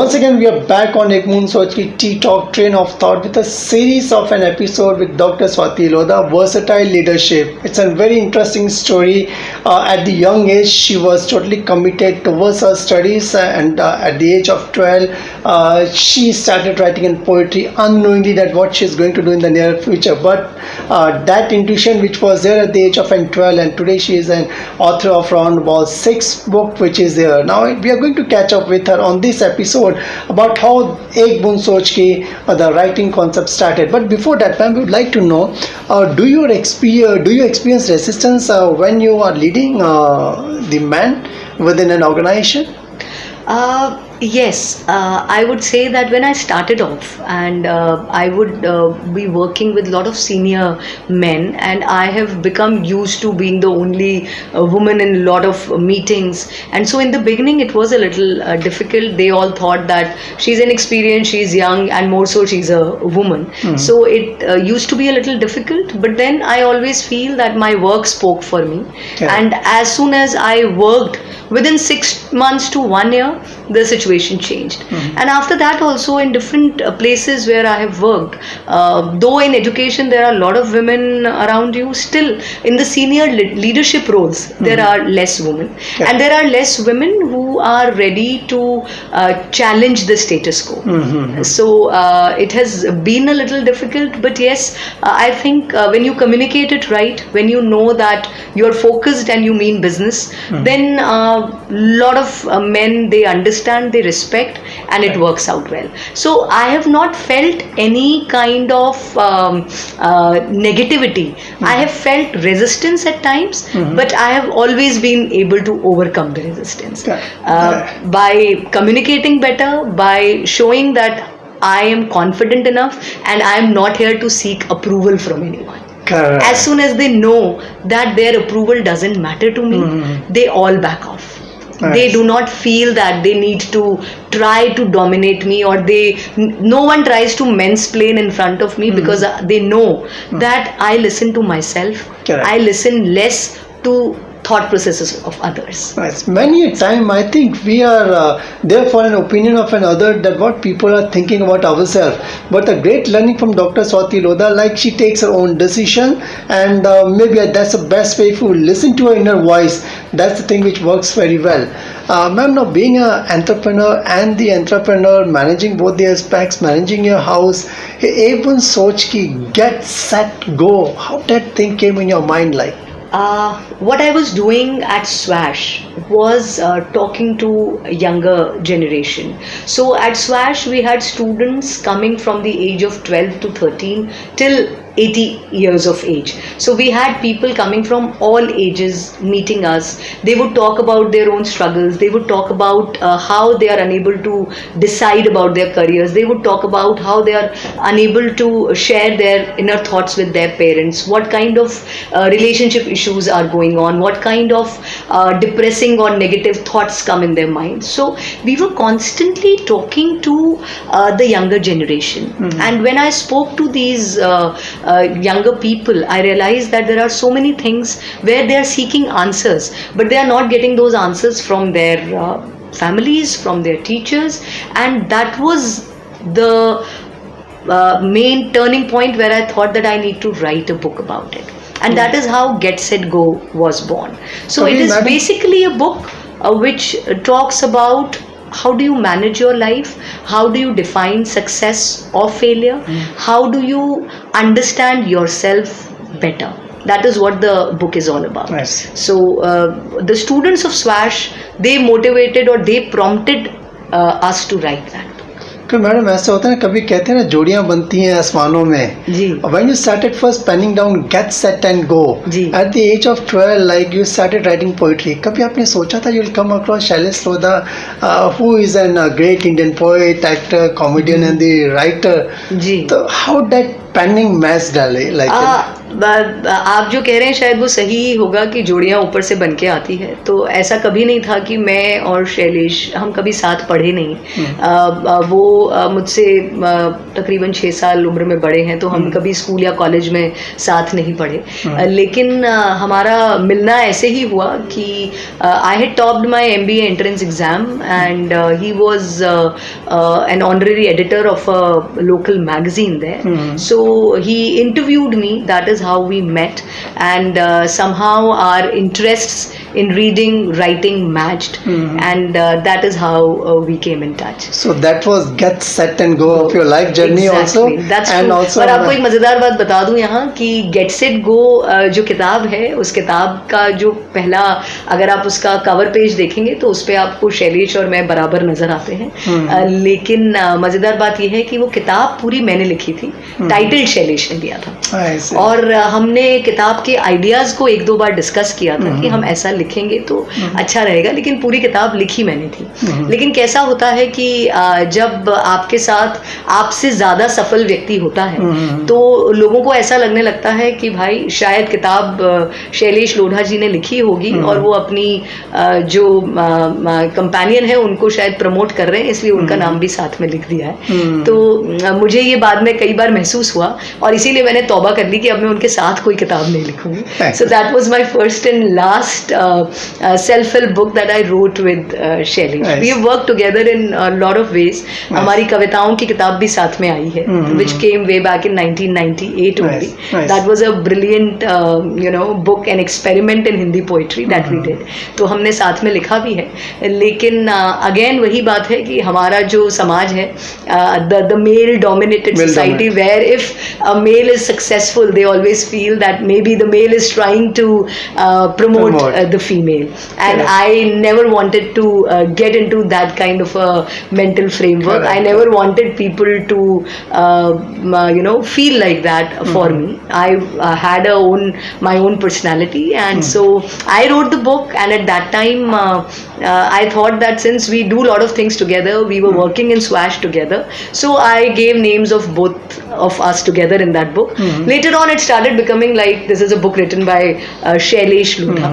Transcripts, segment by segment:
Once again, we are back on Egmoon Soch ki Tea Talk Train of Thought with a series of an episode with Dr. Swati Lodha, Versatile Leadership. It's a very interesting story. At the young age, she was totally committed towards her studies, and at the age of 12, she started writing in poetry, unknowingly that what she's going to do in the near future. But that intuition which was there at the age of 12, and today she is an author of around about 6 books which is there. Now we are going to catch up with her on this episode about how Boond Soch ki the writing concept started. But before that, ma'am, we would like to know, do you experience resistance when you are leading the man within an organization? Yes, I would say that when I started off, and I would be working with a lot of senior men, and I have become used to being the only woman in a lot of meetings, and so in the beginning it was a little difficult. They all thought that she's inexperienced, she's young, and more so she's a woman. So it used to be a little difficult, but then I always feel that my work spoke for me. And as soon as I worked, within 6 months to 1 year, the situation changed. And after that also, in different places where I have worked, though in education there are a lot of women around you, still in the senior leadership roles there are less women, and there are less women who are ready to challenge the status quo. So it has been a little difficult, but yes, I think when you communicate it right, when you know that you're focused and you mean business, then lot of men, they understand, they respect, and it works out well. So I have not felt any kind of negativity. I have felt resistance at times, but I have always been able to overcome the resistance by communicating better, by showing that I am confident enough and I am not here to seek approval from anyone. Correct. As soon as they know that their approval doesn't matter to me, they all back off. Nice. They do not feel that they need to try to dominate me, or no one tries to mansplain in front of me, because they know that I listen to myself. Correct. I listen less to thought processes of others. Yes. Many a time I think we are there for an opinion of another, that what people are thinking about ourselves. But a great learning from Dr. Swati Lodha, like she takes her own decision, and maybe that's the best way. If you listen to her inner voice, that's the thing which works very well. Ma'am, now being an entrepreneur and the entrepreneur, managing both the aspects, managing your house, even Soch ki get set go, how that thing came in your mind like? What I was doing at Swash was talking to a younger generation. So at Swash we had students coming from the age of 12 to 13 till 80 years of age. So we had people coming from all ages meeting us. They would talk about their own struggles. They would talk about how they are unable to decide about their careers. They would talk about how they are unable to share their inner thoughts with their parents. What kind of relationship issues are going on. What kind of depressing or negative thoughts come in their mind. So we were constantly talking to the younger generation. And when I spoke to these younger people, I realized that there are so many things where they are seeking answers, but they are not getting those answers from their families, from their teachers, and that was the main turning point where I thought that I need to write a book about it. And that is how Get Set Go was born. So it is basically a book which talks about how do you manage your life, how do you define success or failure, how do you understand yourself better. That is what the book is all about. Nice. So the students of Swash, they motivated or they prompted us to write that. तो madam ऐसा होता है ना, कभी कहते हैं ना जोड़ियां बनती हैं आसमानों में. When you started first penning down Get Set and Go at the age of 12, like you started writing poetry, कभी आपने सोचा था you'll come across Shailesh Lodha, who is a great Indian poet, actor, comedian and the writer. So how that penning mass डाले like आप जो कह रहे हैं शायद वो सही होगा कि जोड़ियाँ ऊपर से बन के आती है, तो ऐसा कभी नहीं था कि मैं और शैलेश हम कभी साथ पढ़े नहीं। वो मुझसे तकरीबन 6 साल उम्र में बड़े हैं, तो हम कभी स्कूल या कॉलेज में साथ नहीं पढ़े। लेकिन हमारा मिलना ऐसे ही हुआ कि I had topped my MBA entrance exam and he was an honorary editor of a local magazine there. So he interviewed me. That is how we met, and somehow our interests in reading, writing matched, and that is how we came in touch. So that was get set and go of your life journey also. That's and true. also और आपको एक मजेदार बात बता दूं यहाँ कि Get Set Go जो किताब है, उस किताब का जो पहला, अगर आप उसका कवर पेज देखेंगे तो उस पे आपको शैलेश और मैं बराबर नजर आते हैं। लेकिन मजेदार बात यह है कि वो किताब पूरी मैंने लिखी थी, टाइटल शैलेश ने दिया था, और हमने किताब के आइडियाज को 1-2 बार डिस्कस किया था कि हम ऐसा लिखेंगे तो अच्छा रहेगा, लेकिन पूरी किताब लिखी मैंने थी। लेकिन कैसा होता है कि जब आपके साथ आपसे ज्यादा सफल व्यक्ति होता है तो लोगों को ऐसा लगने लगता है कि भाई शायद किताब शैलेश लोढ़ा जी ने लिखी होगी और वो अपनी जो कंपेनियन है उनको शायद प्रमोट कर रहे हैं, इसलिए उनका नाम भी साथ में लिख दिया है। तो मुझे ये बाद में कई बार महसूस हुआ और इसीलिए मैंने तौबा कर ली कि अब मैं उनके साथ कोई किताब नहीं लिखूंगी। So that was my first and last self help book that I wrote with Shailesh. We have worked together in lot of ways. हमारी कविताओं की किताब भी साथ में आई है, which came way back in 1998 only. That was a brilliant book, an experiment in Hindi poetry that we did. तो हमने साथ में लिखा भी है, लेकिन अगेन वही बात है कि हमारा जो समाज है, the male dominated society, where if a male is successful, they always feel that maybe the male is trying to promote the female, and I never wanted to get into that kind of a mental framework. I never wanted people to feel like that for me. I had my own personality, and so I wrote the book, and at that time I thought that since we do a lot of things together, we were working in Swash together, so I gave names of both of us together in that book. Later on it started becoming like this is a book written by Shailesh Lodha.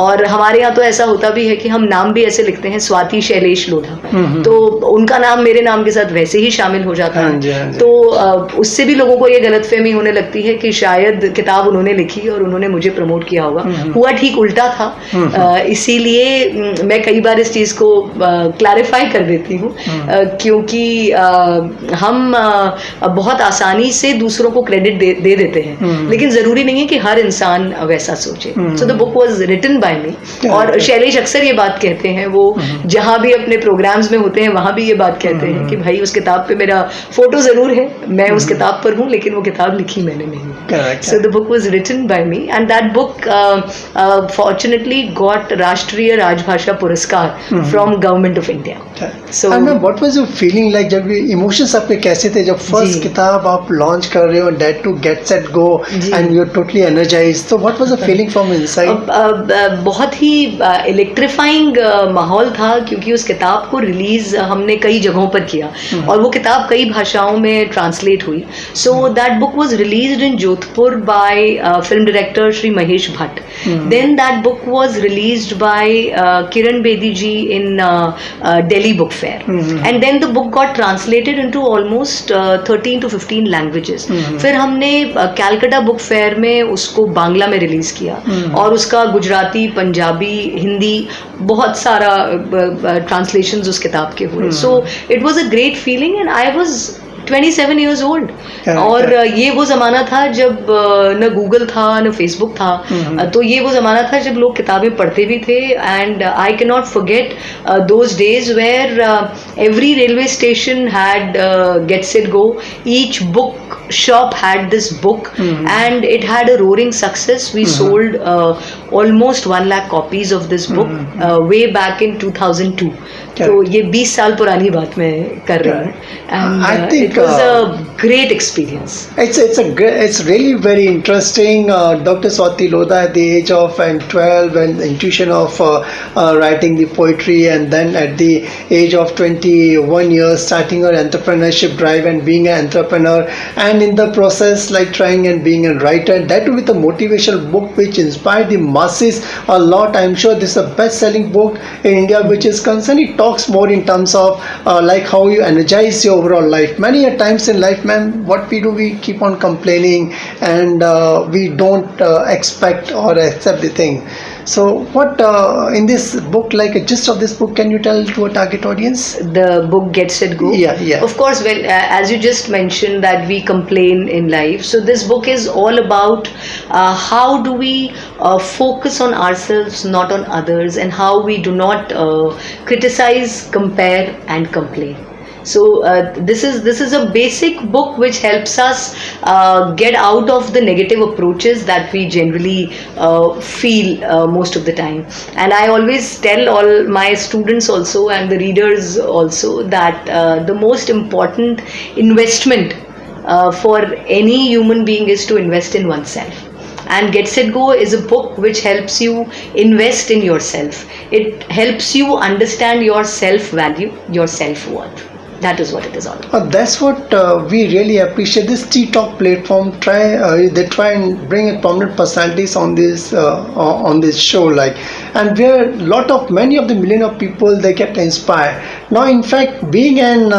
और हमारे यहाँ तो ऐसा होता भी है कि हम नाम भी ऐसे लिखते हैं, स्वाति शैलेश लोधा, तो उनका नाम मेरे नाम के साथ वैसे ही शामिल हो जाता है। तो उससे भी लोगों को ये गलतफहमी होने लगती है कि शायद किताब उन्होंने लिखी और उन्होंने मुझे प्रमोट किया होगा। हुआ ठीक उल्टा था। इसीलिए मैं कई बार इस चीज को क्लैरिफाई कर देती हूँ, क्योंकि हम बहुत आसानी से दूसरों को क्रेडिट दे देते हैं, लेकिन जरूरी नहीं है कि हर इंसान वैसा सोचे। So the book was written by me, और शैलेश अक्सर ये बात कहते हैं, वो जहां भी अपने प्रोग्राम्स में होते हैं वहां भी ये बात कहते हैं कि भाई उस किताब पे मेरा फोटो जरूर है, मैं उस किताब पर हूँ, लेकिन वो किताब लिखी मैंने नहीं। So the book was written by me, and that book fortunately got Rashtriya Rajbhasha Puraskar from government of India. So what was your feeling like, जब इमोशंस आपके कैसे थे जब फर्स्ट किताब आप लॉन्च कर रहे हो, that to get set go, and you are totally energised, तो what was the feeling from inside? बहुत ही इलेक्ट्रीफाइंग माहौल था, क्योंकि उस किताब को रिलीज हमने कई जगहों पर किया और वो किताब कई भाषाओं में ट्रांसलेट हुई। So that book was released in Jodhpur by film director Shri Mahesh Bhatt. Then that book was released by Kiran Bedi ji in Delhi book fair, and then the book got translated into almost 13 to 15 languages. फिर हमने कैलकाटा बुक फेयर में उसको बांग्ला में release किया और उसका गुजराती, पंजाबी, हिंदी बहुत सारा ट्रांसलेशंस उस किताब के हुए। So it was a great feeling, and I was 27 years old, और ये वो ज़माना था जब न गूगल था न फेसबुक था, तो ये वो ज़माना था जब लोग किताबें पढ़ते भी थे। And I can not forget those days where every railway station had get set go, each book shop had this book, and it had a roaring success. We sold almost 1 lakh copies of this book way back in 2002. तो ये 20 साल पुरानी बात मैं कर रही हूँ I and think, it was a great experience. It's really very interesting. Dr. Swati Lodha at the age of 12, and intuition of writing the poetry, and then at the age of 21 years starting her entrepreneurship drive and being an entrepreneur, and in the process like trying and being a writer. That with a motivational book which inspired the masses a lot. I'm sure this is a best-selling book in India, which is concerned. It talks more in terms of like how you energize your overall life. Many a times in life, man, what we do, we keep on complaining, and we don't expect or accept the thing. So what in this book, like a gist of this book, can you tell to a target audience? The book Gets It Go. Yeah. Of course, when as you just mentioned that we complain in life, so this book is all about how do we focus on ourselves, not on others, and how we do not criticize, compare, and complain. So this is a basic book which helps us get out of the negative approaches that we generally feel most of the time. And I always tell all my students also and the readers also that the most important investment for any human being is to invest in oneself. And Gets It Go is a book which helps you invest in yourself. It helps you understand your self-value, your self-worth. That is what it is all about. That's what we really appreciate. This ttalk platform they try and bring a prominent personalities on this show, like, and where many of the million of people they get inspired. Now, in fact, being an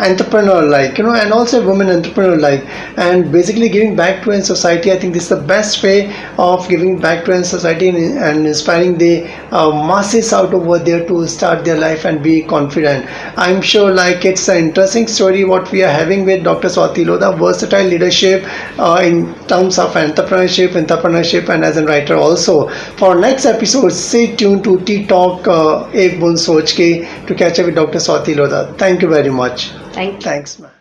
entrepreneur, like, you know, and also a woman entrepreneur, like, and basically giving back to a society. I think this is the best way of giving back to a society and inspiring the masses out over there to start their life and be confident. I'm sure like it's an interesting story what we are having with Dr. Swati Lodha, versatile leadership in terms of entrepreneurship and as a writer also. For next episode, stay tuned to ttalk Boond Soch to catch up with Dr. Swati Lodha. Thank you very much. Thank you. Thanks, man.